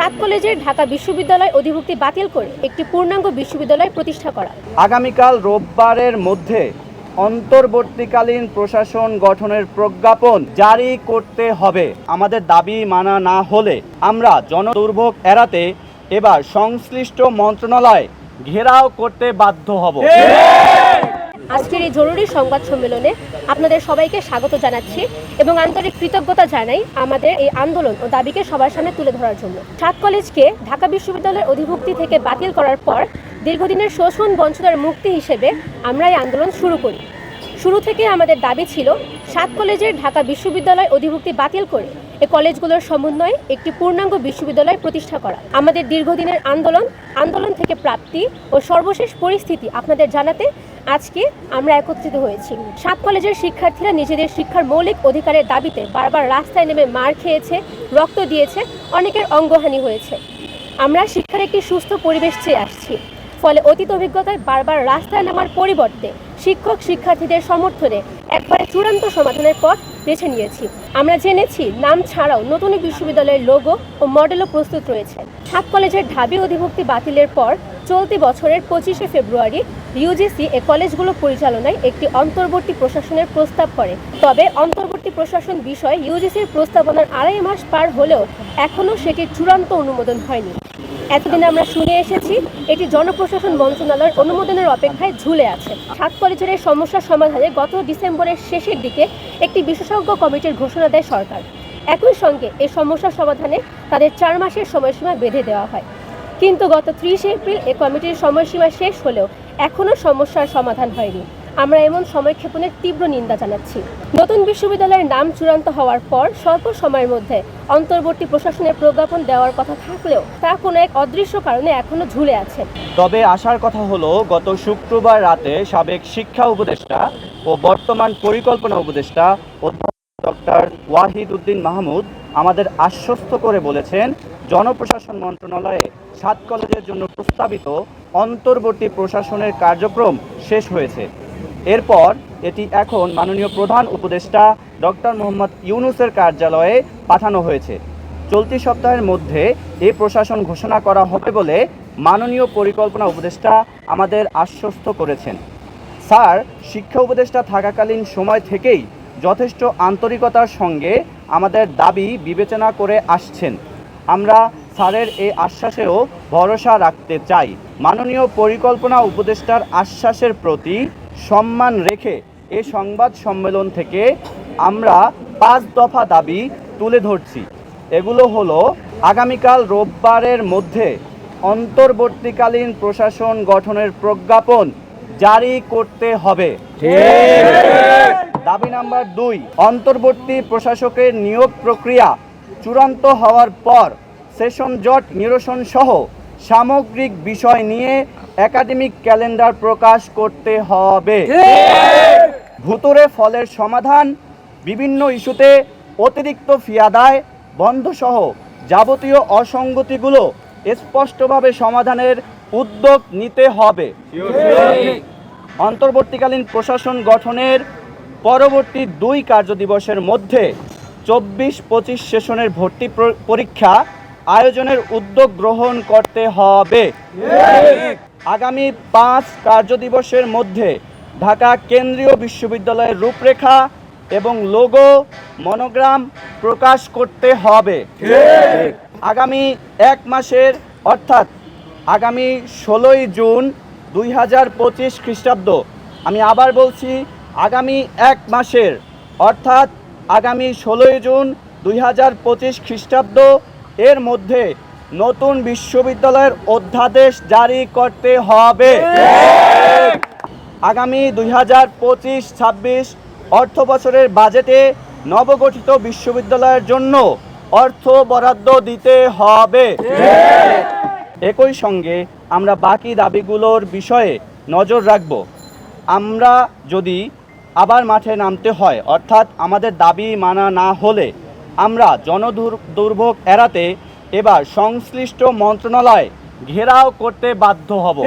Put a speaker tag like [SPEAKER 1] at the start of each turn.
[SPEAKER 1] সাত কলেজের ঢাকা বিশ্ববিদ্যালয় অধিভুক্তি বাতিল করে একটি পূর্ণাঙ্গ বিশ্ববিদ্যালয় প্রতিষ্ঠা করা।
[SPEAKER 2] আগামীকাল রোববারের মধ্যে অন্তর্বর্তীকালীন প্রশাসন গঠনের প্রজ্ঞাপন জারি করতে হবে। আমাদের দাবি মানা না হলে আমরা জনদুর্ভোগ এড়াতে এবার সংশ্লিষ্ট মন্ত্রণালয় ঘেরাও করতে বাধ্য হব।
[SPEAKER 1] আজকের এই জরুরি সংবাদ সম্মেলনে আপনাদের সবাইকে স্বাগত জানাচ্ছি এবং আন্তরিক কৃতজ্ঞতা জানাই আমাদের এই আন্দোলন ও দাবিকে সবার সামনে তুলে ধরার জন্য। সাত কলেজকে ঢাকা বিশ্ববিদ্যালয়ের অধিভুক্তি থেকে বাতিল করার পর দীর্ঘদিনের শোষণ বঞ্চনার মুক্তি হিসেবে আমরা এই আন্দোলন শুরু করি। শুরু থেকে আমাদের দাবি ছিল সাত কলেজের ঢাকা বিশ্ববিদ্যালয় অধিভুক্তি বাতিল করে এই কলেজগুলোর সমন্বয়ে একটি পূর্ণাঙ্গ বিশ্ববিদ্যালয় প্রতিষ্ঠা করা। আমাদের দীর্ঘদিনের আন্দোলন থেকে প্রাপ্তি ও সর্বশেষ পরিস্থিতি আপনাদের জানাতে আজকে আমরা একত্রিত হয়েছি। সাত কলেজের শিক্ষার্থীরা নিজেদের শিক্ষার মৌলিক অধিকারের দাবিতে বারবার রাস্তায় নেমে মার খেয়েছে, রক্ত দিয়েছে, অনেকের অঙ্গহানি হয়েছে। আমরা শিক্ষার একটি সুস্থ পরিবেশ চেয়ে আসছি। ফলে অতীত অভিজ্ঞতায় বারবার রাস্তায় নামার পরিবর্তে শিক্ষক শিক্ষার্থীদের সমর্থনে একবারে চূড়ান্ত সমাধানের পথ বেছে নিয়েছি। আমরা জেনেছি নাম ছাড়াও নতুন বিশ্ববিদ্যালয়ের লোগো ও মডেলও প্রস্তুত রয়েছে। সাত কলেজের ঢাবি অধিভুক্তি বাতিলের পর চলতি বছরের 25শে ফেব্রুয়ারি ইউজিসি এ কলেজগুলো পরিচালনায় একটি অন্তর্বর্তী প্রশাসনের প্রস্তাব করে। তবে অন্তর্বর্তী প্রশাসন বিষয়ে ইউজিসির প্রস্তাবনার 2.5 মাস পার হলেও এখনও সেটির চূড়ান্ত অনুমোদন হয়নি। এতদিন আমরা শুনে এসেছি এটি জনপ্রশাসন মন্ত্রণালয়ের অনুমোদনের অপেক্ষায় ঝুলে আছে। সাত কলেজের এই সমস্যার সমাধানে গত ডিসেম্বরের শেষের দিকে একটি বিশেষজ্ঞ কমিটির ঘোষণা দেয় সরকার। একই সঙ্গে এই সমস্যার সমাধানে তাদের 4 মাসের সময়সীমা বেঁধে দেওয়া হয়। কিন্তু গত 30 এপ্রিল এই কমিটির সময়সীমা শেষ হলেও এখনও সমস্যার সমাধান হয়নি। আমরা এমন সময়ক্ষেপণের তীব্র নিন্দা জানাচ্ছি। নতুন বিশ্ববিদ্যালয়ের নাম চূড়ান্ত হওয়ার পর স্বল্প সময়ের মধ্যে অন্তর্বর্তী প্রশাসনের প্রজ্ঞাপন দেওয়ার কথা থাকলেও তা কোনো এক অদৃশ্য কারণে এখনো ঝুলে আছে।
[SPEAKER 2] তবে আসার কথা হলো, গত শুক্রবার রাতে সাবেক শিক্ষা উপদেষ্টা ও বর্তমান পরিকল্পনা উপদেষ্টা অধ্যাপক ডক্টর ওয়াহিদ উদ্দিন মাহমুদ আমাদের আশ্বস্ত করে বলেছেন, জনপ্রশাসন মন্ত্রণালয়ে সাত কলেজের জন্য প্রস্তাবিত অন্তর্বর্তী প্রশাসনের কার্যক্রম শেষ হয়েছে। এরপর এটি এখন মাননীয় প্রধান উপদেষ্টা ডক্টর মোহাম্মদ ইউনূসের কার্যালয়ে পাঠানো হয়েছে। চলতি সপ্তাহের মধ্যে এই প্রশাসন ঘোষণা করা হবে বলে মাননীয় পরিকল্পনা উপদেষ্টা আমাদের আশ্বস্ত করেছেন। স্যার শিক্ষা উপদেষ্টা থাকাকালীন সময় থেকেই যথেষ্ট আন্তরিকতার সঙ্গে আমাদের দাবি বিবেচনা করে আসছেন। আমরা স্যারের এই আশ্বাসেও ভরসা রাখতে চাই। মাননীয় পরিকল্পনা উপদেষ্টার আশ্বাসের প্রতি সম্মান রেখে এই সংবাদ সম্মেলন থেকে আমরা 5 দফা দাবি তুলে ধরছি। এগুলো হলো, আগামীকাল রোববারের মধ্যে অন্তর্বর্তীকালীন প্রশাসন গঠনের প্রজ্ঞাপন জারি করতে হবে। দাবি নাম্বার 2, অন্তর্বর্তী প্রশাসকের নিয়োগ প্রক্রিয়া চূড়ান্ত হওয়ার পর সেশন জট নিরসন সহ সামগ্রিক বিষয় নিয়ে একাডেমিক ক্যালেন্ডার প্রকাশ করতে হবে। ভুতুড়ে ফলের সমাধান, বিভিন্ন ইস্যুতে অতিরিক্ত ফি আদায় বন্ধ সহ যাবতীয় অসঙ্গতিগুলো স্পষ্টভাবে সমাধানের উদ্যোগ নিতে হবে। অন্তর্বর্তীকালীন প্রশাসন গঠনের পরবর্তী 2 কার্যদিবসের মধ্যে 24-25 সেশনের ভর্তি পরীক্ষা আয়োজনের উদ্যোগ গ্রহণ করতে হবে। আগামী 5 কার্যদিবসের মধ্যে ঢাকা কেন্দ্রীয় বিশ্ববিদ্যালয়ের রূপরেখা এবং লোগো মনোগ্রাম প্রকাশ করতে হবে। আগামী 1 মাসের অর্থাৎ আগামী 16ই জুন 2025 খ্রিস্টাব্দ, আমি আবার বলছি, আগামী 1 মাসের অর্থাৎ আগামী 16ই জুন 2025 খ্রিস্টাব্দ এর মধ্যে নতুন বিশ্ববিদ্যালয়ের অধ্যাদেশ জারি করতে হবে। আগামী 2025-26 অর্থ বছরের বাজেটে নবগঠিত বিশ্ববিদ্যালয়ের জন্য অর্থ বরাদ্দ দিতে হবে। একই সঙ্গে আমরা বাকি দাবিগুলোর বিষয়ে নজর রাখব। আমরা যদি আবার মাঠে নামতে হয়, অর্থাৎ আমাদের দাবি মানা না হলে আমরা জনদুর্ভোগ এড়াতে এবার সংশ্লিষ্ট মন্ত্রণালয় ঘেরাও করতে বাধ্য হব।